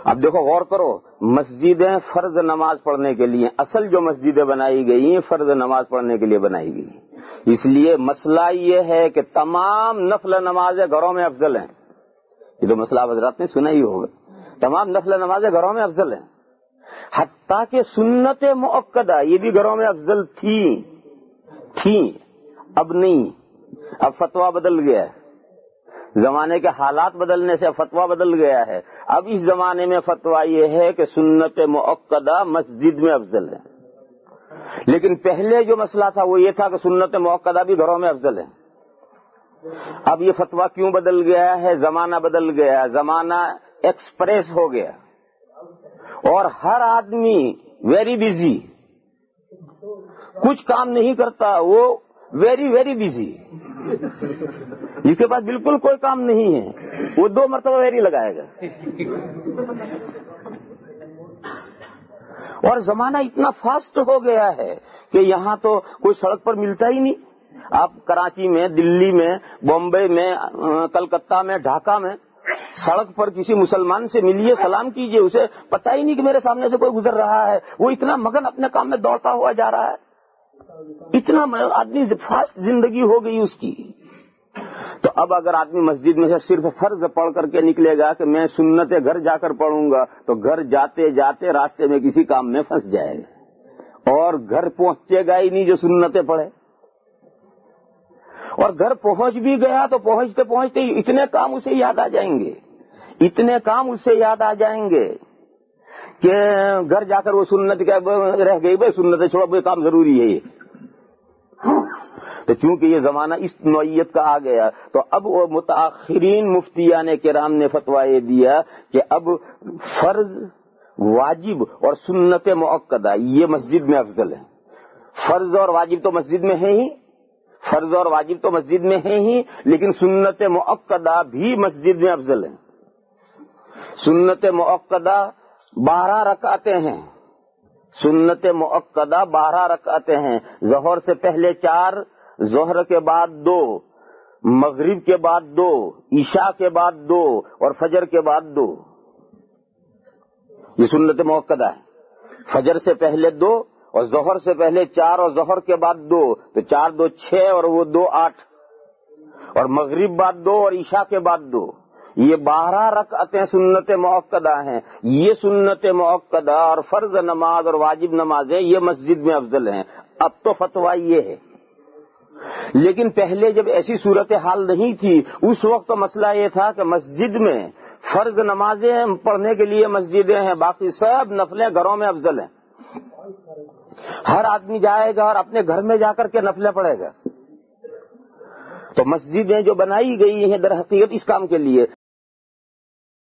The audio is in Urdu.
اب دیکھو غور کرو، مسجدیں فرض نماز پڑھنے کے لیے، اصل جو مسجدیں بنائی گئی ہیں فرض نماز پڑھنے کے لیے بنائی گئی، اس لیے مسئلہ یہ ہے کہ تمام نفل نمازیں گھروں میں افضل ہیں۔ یہ تو مسئلہ آپ حضرات نے سنا ہی ہوگا، تمام نفل نمازیں گھروں میں افضل ہیں، حتیٰ کہ سنت مؤکدہ یہ بھی گھروں میں افضل تھی، اب نہیں، اب فتویٰ بدل گیا ہے، زمانے کے حالات بدلنے سے فتویٰ بدل گیا ہے۔ اب اس زمانے میں فتویٰ یہ ہے کہ سنت مؤکدہ مسجد میں افضل ہے، لیکن پہلے جو مسئلہ تھا وہ یہ تھا کہ سنت مؤکدہ بھی گھروں میں افضل ہے۔ اب یہ فتویٰ کیوں بدل گیا ہے؟ زمانہ بدل گیا، زمانہ ایکسپریس ہو گیا، اور ہر آدمی ویری بزی، کچھ کام نہیں کرتا، وہ ویری ویری بزی، جس کے پاس بالکل کوئی کام نہیں ہے وہ 2 مرتبہ ویری لگائے گا۔ اور زمانہ اتنا فاسٹ ہو گیا ہے کہ یہاں تو کوئی سڑک پر ملتا ہی نہیں۔ آپ کراچی میں، دلی میں، بمبئی میں، کلکتہ میں، ڈھاکہ میں سڑک پر کسی مسلمان سے ملیے، سلام کیجئے، اسے پتہ ہی نہیں کہ میرے سامنے سے کوئی گزر رہا ہے، وہ اتنا مگن اپنے کام میں دوڑتا ہوا جا رہا ہے، اتنا آدمی فاسٹ زندگی ہو گئی اس کی۔ تو اب اگر آدمی مسجد میں سے صرف فرض پڑھ کر کے نکلے گا کہ میں سنت گھر جا کر پڑھوں گا، تو گھر جاتے جاتے راستے میں کسی کام میں پھنس جائے گا، اور گھر پہنچے گا ہی نہیں جو سنتیں پڑھے، اور گھر پہنچ بھی گیا تو پہنچتے پہنچتے اتنے کام اسے یاد آ جائیں گے، اتنے کام اس سے یاد آ جائیں گے کہ گھر جا کر وہ سنت کیا رہ گئی، بھائی سنت چھوڑو، بھائی کام ضروری ہے یہ۔ تو چونکہ یہ زمانہ اس نوعیت کا آ گیا، تو اب وہ متاخرین مفتیان کرام نے فتویٰ یہ دیا کہ اب فرض، واجب اور سنت مؤکدہ یہ مسجد میں افضل ہے۔ فرض اور واجب تو مسجد میں ہے ہی، فرض اور واجب تو مسجد میں ہے ہی، لیکن سنت مؤکدہ بھی مسجد میں افضل ہے۔ سنت مؤکدہ 12 رکعتیں ہیں، سنت مؤکدہ 12 رکعتیں ہیں، ظہر سے پہلے 4، ظہر کے بعد 2، مغرب کے بعد 2، عشاء کے بعد 2 اور فجر کے بعد 2، یہ سنت مؤکدہ ہے۔ فجر سے پہلے 2 اور ظہر سے پہلے 4 اور ظہر کے بعد 2، تو 4 2 6 اور وہ 2 8، اور مغرب بعد 2 اور عشاء کے بعد 2، یہ 12 رکعتیں سنت مؤکدہ ہیں۔ یہ سنت مؤکدہ اور فرض نماز اور واجب نمازیں یہ مسجد میں افضل ہیں۔ اب تو فتویٰ یہ ہے، لیکن پہلے جب ایسی صورتحال نہیں تھی، اس وقت تو مسئلہ یہ تھا کہ مسجد میں فرض نمازیں پڑھنے کے لیے مسجدیں ہیں، باقی سب نفلیں گھروں میں افضل ہیں۔ ہر آدمی جائے گا اور اپنے گھر میں جا کر کے نفلیں پڑھے گا۔ تو مسجدیں جو بنائی گئی ہیں در حقیقت اس کام کے لیے،